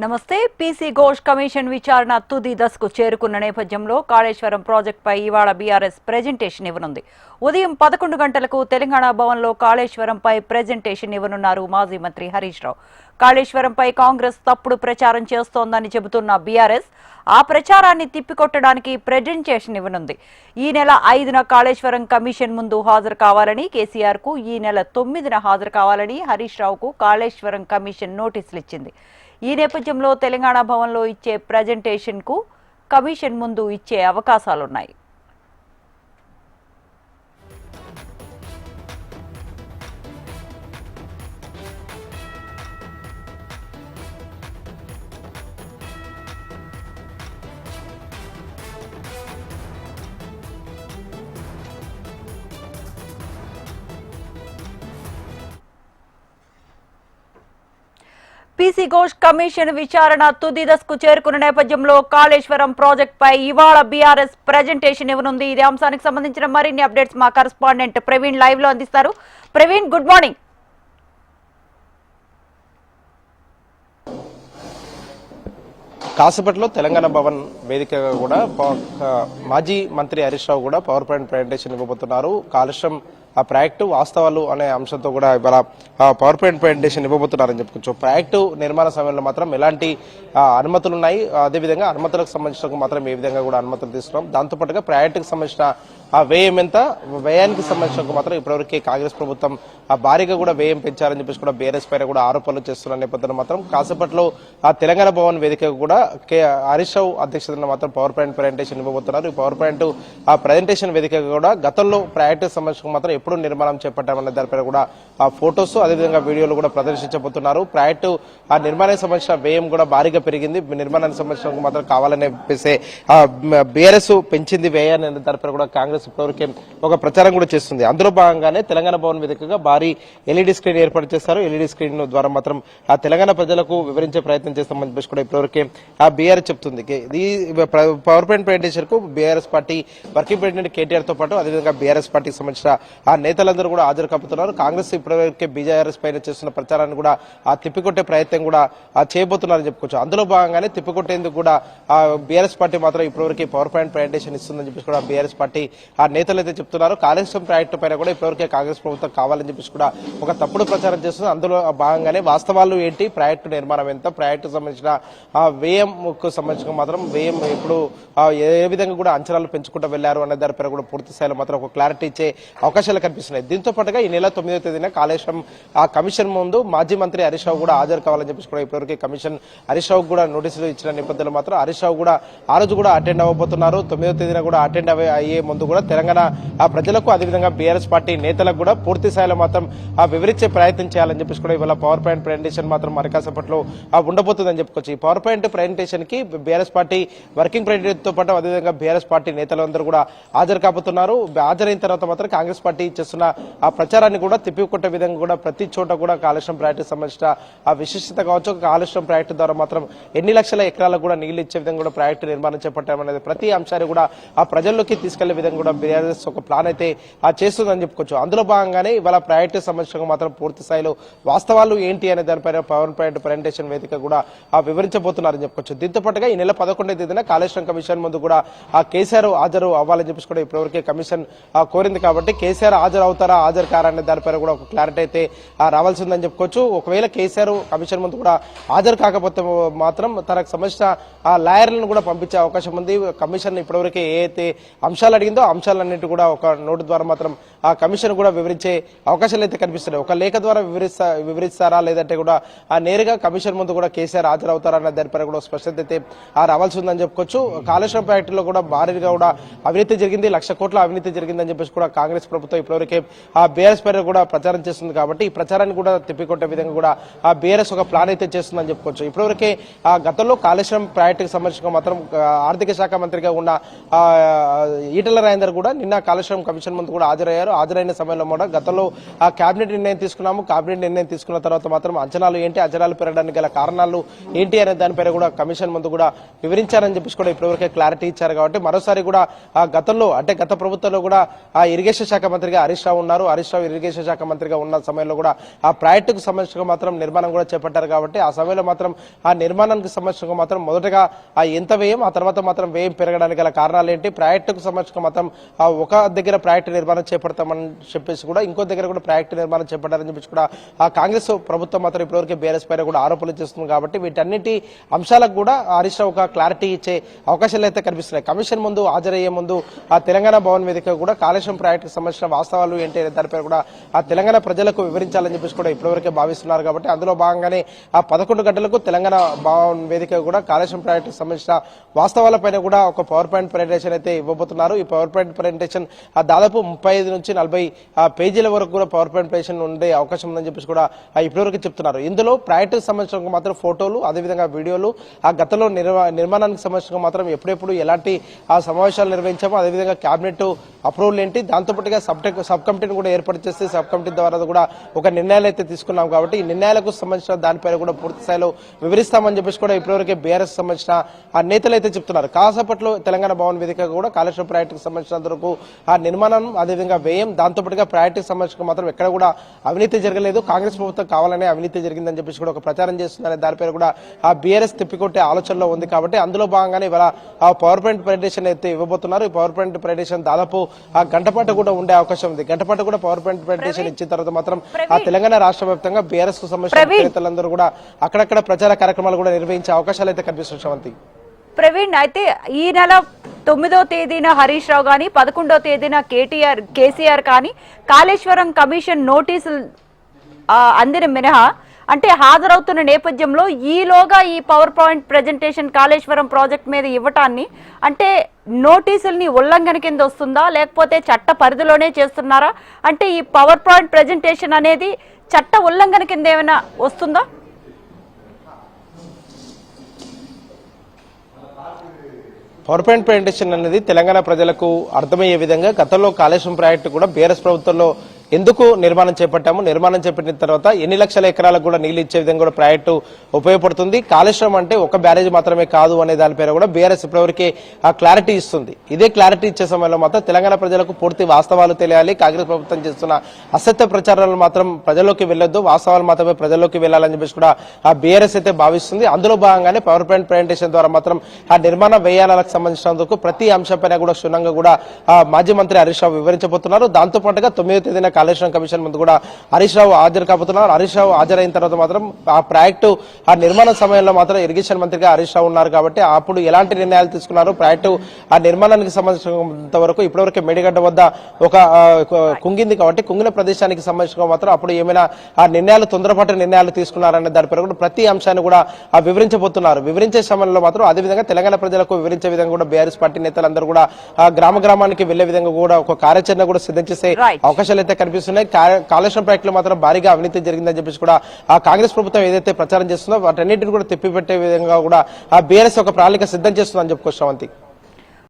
నమస్తే. PC Ghosh commission విచారణ తుది దశకు చేరుకున్న నేపథ్యంలో కాళేశ్వరం ప్రాజెక్టుపై ఇవాళ బీఆర్ఎస్ ప్రెజెంటేషన్ ఇవ్వనుంది. ఉదయం 11 గంటలకు తెలంగాణ భవన్లో కాళేశ్వరంపై ప్రెజెంటేషన్ ఇవ్వనున్నారు మాజీ మంత్రి హరీష్ రావు. కాళేశ్వరంపై కాంగ్రెస్ తప్పుడు ప్రచారం చేస్తోందని చెబుతున్న బీఆర్ఎస్ ఆ ప్రచారాన్ని తిప్పికొట్టడానికి ప్రెజెంటేషన్ ఇవ్వనుంది. ఈ నెల 5న కాళేశ్వరం కమిషన్ ముందు హాజరు కావాలని, కేసీఆర్ కు ఈ నెల 9న హాజరు కావాలని హరీష్ రావుకు కాళేశ్వరం కమిషన్ నోటీసులు ఇచ్చింది. ఈ నేపథ్యంలో తెలంగాణ భవన్లో ఇచ్చే ప్రెజెంటేషన్ కు కమిషన్ ముందు ఇచ్చే అవకాశాలున్నాయి. పీసీ ఘోష్ కమిషన్ విచారణ తుది దశకు చేరుకున్న నేపథ్యంలో కాళేశ్వరం ప్రాజెక్టుపై ఇవాళ బీఆర్ఎస్ ప్రెజెంటేషన్ ఇవ్వనుంది. ఇదే అంశానికి సంబంధించిన మరిన్ని అప్డేట్స్ మా కరెస్పాండెంట్ ప్రవీణ్ లైవ్ లో అందిస్తారు. Praveen, good morning. కాసేపట్లో తెలంగాణ భవన్ వేదికగా కూడా మాజీ మంత్రి హరీష్ రావు కూడా పవర్ పాయింట్ ప్రెజెంటేషన్ ఇవ్వబోతున్నారు. కాళేశ్వరం ఆ ప్రాజెక్టు వాస్తవాలు అనే అంశంతో కూడా ఇవాళ పవర్ పాయింట్ ప్రెజెంటేషన్ ఇవ్వబోతున్నారని చెప్పుకోవచ్చు. ప్రాజెక్టు నిర్మాణ సమయంలో మాత్రం ఎలాంటి అనుమతులు ఉన్నాయి, అదేవిధంగా అనుమతులకు సంబంధించిన మాత్రం ఏ విధంగా కూడా అనుమతులు తీసుకున్నాం, దాంతోపాటుగా ప్రాజెక్టుకు సంబంధించిన వ్యయం ఎంత, వ్యయానికి సంబంధించిన మాత్రం ఇప్పటివరకు కాంగ్రెస్ ప్రభుత్వం భారీగా కూడా వ్యయం పెంచారని చెప్పేసి కూడా బీఆర్ఎస్ పైన కూడా ఆరోపణలు చేస్తున్న నేపథ్యంలో మాత్రం కాసేపట్లో తెలంగాణ భవన్ వేదిక కూడా హరీష్ రావు అధ్యక్షతన మాత్రం పవర్ పాయింట్ ప్రెజెంటేషన్ ఇవ్వబోతున్నారు. ఈ పవర్ పాయింట్ ప్రెజెంటేషన్ వేదిక కూడా గతంలో ప్రాజెక్టుకు సంబంధించిన మాత్రం ఎప్పుడు నిర్మాణం చేపట్టామన్న దానిపైన కూడా ఫోటోస్ అదేవిధంగా వీడియోలు కూడా ప్రదర్శించబోతున్నారు. ప్రాజెక్టు నిర్మాణానికి సంబంధించిన వ్యయం కూడా భారీగా పెరిగింది, నిర్మాణానికి సంబంధించిన మాత్రం కావాలని చెప్పేసి బీఆర్ఎస్ పెంచింది వ్యయాన్ని దానిపైన కూడా కాంగ్రెస్ ఇప్పటివరకే ఒక ప్రచారం కూడా చేస్తుంది. అందులో భాగంగానే తెలంగాణ భవన్ వేదికగా భారీ ఎల్ఈడి స్క్రీన్ ఏర్పాటు చేస్తారు. ఎల్ఈడి స్క్రీన్ ద్వారా మాత్రం ఆ తెలంగాణ ప్రజలకు వివరించే ప్రయత్నం చేస్తామని చెప్పేసి కూడా ఇప్పటివరకే బీఆర్ఎస్ చెప్తుంది. ఈ పవర్ పాయింట్ ప్రెజెంటేషన్ కు BRS party working president KTR తో పాటు అదేవిధంగా బీఆర్ఎస్ పార్టీకి సంబంధించిన ఆ నేతలందరూ కూడా హాజరు కాపుతున్నారు. కాంగ్రెస్ ఇప్పటివరకే బీజేఆర్ఎస్ పైన చేస్తున్న ప్రచారాన్ని కూడా తిప్పికొట్టే ప్రయత్నం కూడా చేయబోతున్నారని చెప్పుకోవచ్చు. అందులో భాగంగానే తిప్పికొట్టేందుకు కూడా బీఆర్ఎస్ పార్టీ మాత్రం ఇప్పటివరకు పవర్ పాయింట్ ప్రెజెంటేషన్ ఇస్తుందని చెప్పేసి కూడా బీఆర్ఎస్ పార్టీ ఆ నేతలు అయితే చెప్తున్నారు. కాళేశ్వరం ప్రాజెక్టు పైన కూడా ఇప్పటివరకే కాంగ్రెస్ ప్రభుత్వం కావాలని చెప్పేసి కూడా ఒక తప్పుడు ప్రచారం చేస్తుంది. అందులో భాగంగానే వాస్తవాలు ఏంటి, ప్రాజెక్టు నిర్మాణం ఎంత, ప్రాజెక్టు సంబంధించిన వ్యయంకు సంబంధించిన మాత్రం వ్యయం ఇప్పుడు ఏ విధంగా కూడా అంచనాలు పెంచుకుంటూ వెళ్లారు అనే దానిపైన కూడా పూర్తి స్థాయిలో మాత్రం ఒక క్లారిటీ ఇచ్చే అవకాశాలు కనిపిస్తున్నాయి. దీంతో పాటుగా ఈ నెల 9వ తేదీన కాళేశ్వరం కమిషన్ ముందు మాజీ మంత్రి హరీష్ రావు కూడా హాజరు కావాలని చెప్పేసి కూడా ఇప్పటివరకు కమిషన్ హరీష్ రావు కూడా నోటీసులు ఇచ్చిన నేపథ్యంలో మాత్రం హరీష్ రావు కూడా ఆ రోజు కూడా అటెండ్ అవ్వబోతున్నారు. 9వ తేదీన కూడా అటెండ్ అయ్యే ముందు కూడా తెలంగాణ ప్రజలకు అదేవిధంగా బీఆర్ఎస్ పార్టీ నేతలకు కూడా పూర్తి స్థాయిలో మాత్రం వివరించే ప్రయత్నం చేయాలని చెప్పేసి కూడా ఇవాళ పవర్ పాయింట్ ప్రెజెంటేషన్ మాత్రం మరికాసేపట్లో ఉండబోతుందని చెప్పుకోవచ్చు. ఈ పవర్ పాయింట్ ప్రెజెంటేషన్ కి బీఆర్ఎస్ పార్టీ వర్కింగ్ ప్రెసిడెంట్ తో పాటు అదేవిధంగా బీఆర్ఎస్ పార్టీ నేతలందరూ కూడా హాజరు కాబోతున్నారు. హాజరైన తర్వాత మాత్రం కాంగ్రెస్ పార్టీ చేస్తున్న ఆ ప్రచారాన్ని కూడా తిప్పికొట్టే విధంగా కూడా ప్రతి చోట కూడా కాళేశ్వరం ప్రాజెక్టుకు సంబంధించిన ఆ విశిష్టత కావచ్చు, కాళేశ్వరం ప్రాజెక్టు ద్వారా మాత్రం ఎన్ని లక్షల ఎకరాలకు కూడా నీళ్లు ఇచ్చే విధంగా కూడా ప్రాజెక్టు నిర్మాణం చేపట్టామనేది ప్రతి అంశాన్ని కూడా ఆ ప్రజల్లోకి తీసుకెళ్లే విధంగా కూడా బీఆర్ఎస్ ఒక ప్లాన్ అయితే చేస్తుందని చెప్పుకోవచ్చు. అందులో భాగంగానే ఇవాళ ప్రాజెక్టు సంబంధించిన మాత్రం పూర్తి స్థాయిలో వాస్తవాలు ఏంటి అనే దానిపైన పవర్ పాయింట్ ప్రెజెంటేషన్ వేదిక కూడా వివరించబోతున్నారని చెప్పుకోవచ్చు. దీంతో పాటుగా ఈ నెల 11వ తేదీన కాళేశ్వరం కమిషన్ ముందు కూడా కేసీఆర్ హాజరు అవ్వాలని చెప్పేసి కూడా ఇప్పటివరకే కమిషన్ కోరింది. కాబట్టి కేసీఆర్ హాజరు అవుతారా, హాజరు కారా అనే దానిపైన కూడా ఒక క్లారిటీ అయితే రావాల్సి ఉందని చెప్పుకోవచ్చు. ఒకవేళ కేసీఆర్ కమిషన్ ముందు కూడా హాజరు కాకపోతే మాత్రం తనకు సంబంధించిన లాయర్లను కూడా పంపించే అవకాశం ఉంది. కమిషన్ ఇప్పటివరకే ఏ అయితే అంశాలు అడిగిందో అంశాలన్నింటి కూడా ఒక నోటు ద్వారా మాత్రం ఆ కమిషన్ కూడా వివరించే అవకాశాలు అయితే కనిపిస్తున్నాయి. ఒక లేఖ ద్వారా వివరిస్తారా లేదంటే కూడా నేరుగా కమిషన్ ముందు కూడా కేసీఆర్ హాజరవుతారా అన్న దానిపైన కూడా స్పష్టత అయితే రావాల్సి ఉందని చెప్పుకోవచ్చు. కాళేశ్వరం ప్రాజెక్టులో కూడా భారీగా కూడా అవినీతి జరిగింది, 1,00,000 కోట్ల అవినీతి జరిగిందని చెప్పేసి కూడా కాంగ్రెస్ ప్రభుత్వం ఇప్పటివరకే ఆ బీఆర్ఎస్ పైన కూడా ప్రచారం చేస్తుంది. కాబట్టి ఈ ప్రచారాన్ని కూడా తిప్పికొట్టే విధంగా కూడా ఆ బీఆర్ఎస్ ఒక ప్లాన్ అయితే చేస్తుందని చెప్పుకోవచ్చు. ఇప్పటివరకే గతంలో కాళేశ్వరం ప్రాజెక్టుకు సంబంధించిన మాత్రం ఆర్థిక శాఖ మంత్రిగా ఉన్న ఈటెల రాజేందర్ కూడా నిన్న కాళేశ్వరం కమిషన్ ముందు కూడా హాజరయ్యారు. హాజరైన సమయంలో కూడా గతంలో కేబినెట్ నిర్ణయం తీసుకున్నాము, కేబినెట్ నిర్ణయం తీసుకున్న తర్వాత మాత్రం అంచనాలు ఏంటి, అంచనాలు పెరగడానికి గల కారణాలు ఏంటి అనే దానిపైన కూడా కమిషన్ ముందు కూడా వివరించారని చెప్పేసి కూడా ఇప్పటివరకే క్లారిటీ ఇచ్చారు. కాబట్టి మరోసారి కూడా గతంలో అంటే గత ప్రభుత్వంలో కూడా ఇరిగేషన్ శాఖ మంత్రిగా మంత్రిగా హరీష్ రావు ఉన్నారు. హరీష్ రావు ఇరిగేషన్ శాఖ మంత్రిగా ఉన్న సమయంలో కూడా ఆ ప్రాజెక్టుకు సంబంధించిన మాత్రం నిర్మాణం కూడా చేపట్టారు కాబట్టి ఆ సమయంలో మాత్రం ఆ నిర్మాణానికి సంబంధించిన మాత్రం మొదటగా ఆ ఎంత వ్యయం, ఆ తర్వాత మాత్రం వ్యయం పెరగడానికి గల కారణాలు ఏంటి, ప్రాజెక్టుకు సంబంధించిన మాత్రం ఒక దగ్గర ప్రాజెక్టు నిర్మాణం చేపడతామని చెప్పేసి కూడా ఇంకో దగ్గర కూడా ప్రాజెక్టు నిర్మాణం చేపట్టారని చెప్పేసి కూడా ఆ కాంగ్రెస్ ప్రభుత్వం మాత్రం ఇప్పటివరకు బీఆర్ఎస్ పైన కూడా ఆరోపణలు చేస్తుంది. కాబట్టి వీటన్నిటి అంశాలకు కూడా హరీష్ రావు ఒక క్లారిటీ ఇచ్చే అవకాశాలు అయితే కనిపిస్తున్నాయి. కమిషన్ ముందు హాజరయ్యే ముందు ఆ తెలంగాణ భవన్ వేదిక కూడా కాళేశ్వరం ప్రాజెక్టుకు సంబంధించిన వాస్తవాలు ఏంటి అనే దానిపై కూడా ఆ తెలంగాణ ప్రజలకు వివరించాలని చెప్పేసి కూడా ఇప్పటివరకే భావిస్తున్నారు. కాబట్టి అందులో భాగంగానే ఆ 11 గంటలకు తెలంగాణ భవన్ వేదిక కూడా కాళేశ్వరం ప్రాజెక్టుకు సంబంధించిన వాస్తవాలపైన కూడా ఒక పవర్ పాయింట్ ప్రెజెంటేషన్ అయితే ఇవ్వబోతున్నారు. ఈ పవర్ పాయింట్ ప్రెజెంటేషన్ దాదాపు 35 నుంచి 40 పేజీల వరకు కూడా పవర్ పాయింట్ ప్రెజెంటేషన్ ఉండే అవకాశం ఉందని చెప్పేసి కూడా ఇప్పటివరకు చెప్తున్నారు. ఇందులో ప్రాజెక్టుకు సంబంధించిన మాత్రం ఫోటోలు, అదేవిధంగా వీడియోలు, ఆ గతంలో నిర్మాణానికి సంబంధించిన మాత్రం ఎప్పుడెప్పుడు ఎలాంటి ఆ సమావేశాలు నిర్వహించామో, అదేవిధంగా కేబినెట్ అప్రూవల్ ఏంటి, దాంతోపాటుగా సబ్ కమిటీని కూడా ఏర్పాటు చేస్తే సబ్ కమిటీ ద్వారా కూడా ఒక నిర్ణయాలు అయితే తీసుకున్నాం. కాబట్టి ఈ నిర్ణయాలకు సంబంధించిన దానిపైన కూడా పూర్తి స్థాయిలో వివరిస్తామని చెప్పేసి కూడా ఇప్పటివరకే బీఆర్ఎస్ సంబంధించిన ఆ నేతలు అయితే చెప్తున్నారు. కాసేపట్లో తెలంగాణ భవన్ వేదిక కూడా కాళేశ్వరం ప్రాజెక్టుకు సంబంధించినంత వరకు ఆ నిర్మాణం, అదేవిధంగా వ్యయం, దాంతోపాటుగా ప్రాజెక్టుకు సంబంధించిన మాత్రం ఎక్కడ కూడా అవినీతి జరగలేదు, కాంగ్రెస్ ప్రభుత్వం కావాలనే అవినీతి జరిగిందని చెప్పేసి కూడా ఒక ప్రచారం చేస్తుందనే దానిపైన కూడా ఆ బీఆర్ఎస్ తిప్పికొట్టే ఆలోచనలో ఉంది. కాబట్టి అందులో భాగంగానే ఇవాళ ఆ పవర్ పాయింట్ ప్రెజెంటేషన్ అయితే ఇవ్వబోతున్నారు. ఈ పవర్ పాయింట్ ప్రెజెంటేషన్ దాదాపు ఆ గంట పాటు కూడా ఉండే అవకాశం ఉంది. గంట పాటు కూడా పవర్ పాయింట్ ప్రెజెంటేషన్ ఇచ్చిన తర్వాత మాత్రం ఆ తెలంగాణ రాష్ట్ర వ్యాప్తంగా బీఆర్ఎస్ కు సంబంధించిన నేతలందరూ కూడా అక్కడక్కడ ప్రచార కార్యక్రమాలు కూడా నిర్వహించే అవకాశాలు అయితే కనిపిస్తున్నాయి. శ్రవంతి, ప్రవీణ్, అయితే ఈ నెల 9వ తేదీన హరీష్ రావు కానీ 11వ తేదీన కేసీఆర్ కానీ కాళేశ్వరం కమిషన్ నోటీసులు అందిన మినహా అంటే హాజరవుతున్న నేపథ్యంలో ఈలోగా ఈ power point presentation Kaleshwaram project మీద ఇవ్వటాన్ని అంటే నోటీసుల్ని ఉల్లంఘన కింద వస్తుందా, లేకపోతే చట్ట పరిధిలోనే చేస్తున్నారా? అంటే ఈ పవర్ పాయింట్ ప్రెజెంటేషన్ అనేది చట్ట ఉల్లంఘన కింద ఏమైనా వస్తుందా? పవర్ పాయింట్ ప్రెజెంటేషన్ అనేది తెలంగాణ ప్రజలకు అర్థమయ్యే విధంగా గతంలో కాళేశ్వరం ప్రాజెక్టు కూడా బీఆర్ఎస్ ప్రభుత్వంలో ఎందుకు నిర్మాణం చేపట్టాము, నిర్మాణం చేపట్టిన తర్వాత ఎన్ని లక్షల ఎకరాలకు కూడా నీళ్లు ఇచ్చే విధంగా కూడా ప్రాజెక్టు ఉపయోగపడుతుంది. కాళేశ్వరం అంటే ఒక బ్యారేజ్ మాత్రమే కాదు అనే దానిపైన కూడా బీఆర్ఎస్ ఇప్పటివరకే ఆ క్లారిటీ ఇస్తుంది. ఇదే క్లారిటీ ఇచ్చే సమయంలో మాత్రం తెలంగాణ ప్రజలకు పూర్తి వాస్తవాలు తెలియాలి. కాంగ్రెస్ ప్రభుత్వం చేస్తున్న అసత్య ప్రచారాలు మాత్రం ప్రజల్లోకి వెళ్లొద్దు, వాస్తవాలు మాత్రమే ప్రజల్లోకి వెళ్లాలని చెప్పేసి కూడా ఆ బీఆర్ఎస్ అయితే భావిస్తుంది. అందులో భాగంగానే పవర్ పాయింట్ ప్రెజెంటేషన్ ద్వారా మాత్రం ఆ నిర్మాణ వ్యయాలకు సంబంధించినందుకు ప్రతి అంశంపైన కూడా క్షుణ్ణంగా కూడా మాజీ మంత్రి హరీష్ రావు వివరించబోతున్నారు. దాంతో పాటుగా 9వ తేదీన కాళేశ్వరం కమిషన్ ముందు కూడా హరీష్ రావు హాజరు కాబోతున్నారు. హరీష్ రావు హాజరైన తర్వాత మాత్రం ఆ ప్రాజెక్టు ఆ నిర్మాణ సమయంలో మాత్రం ఇరిగేషన్ మంత్రిగా హరీష్ రావు ఉన్నారు. కాబట్టి అప్పుడు ఎలాంటి నిర్ణయాలు తీసుకున్నారు, ప్రాజెక్టు ఆ నిర్మాణానికి సంబంధించినంత వరకు ఇప్పటివరకు మేడిగడ్డ వద్ద ఒక కుంగింది కాబట్టి కుంగిన ప్రదేశానికి సంబంధించిన మాత్రం అప్పుడు ఏమైనా ఆ నిర్ణయాలు తొందరపాటు నిర్ణయాలు తీసుకున్నారనే దానిపై కూడా ప్రతి అంశాన్ని కూడా వివరించబోతున్నారు. వివరించే సమయంలో మాత్రం అదేవిధంగా తెలంగాణ ప్రజలకు వివరించే విధంగా కూడా బీఆర్ఎస్ పార్టీ నేతలందరూ కూడా గ్రామానికి వెళ్లే విధంగా కూడా ఒక కార్యాచరణ కూడా సిద్ధం చేసే అవకాశాలు అయితే కనిపిస్తున్నాయి. కాళేశ్వరం ప్రాజెక్టులో మాత్రం భారీగా అవినీతి జరిగిందని చెప్పేసి కూడా ఆ కాంగ్రెస్ ప్రభుత్వం ఏదైతే ప్రచారం చేస్తుందో వాటన్నిటిని కూడా తిప్పిపెట్టే విధంగా కూడా ఆ బీఆర్ఎస్ ఒక ప్రణాళిక సిద్ధం చేస్తుందని చెప్పుకోవచ్చు. శ్రవంతి.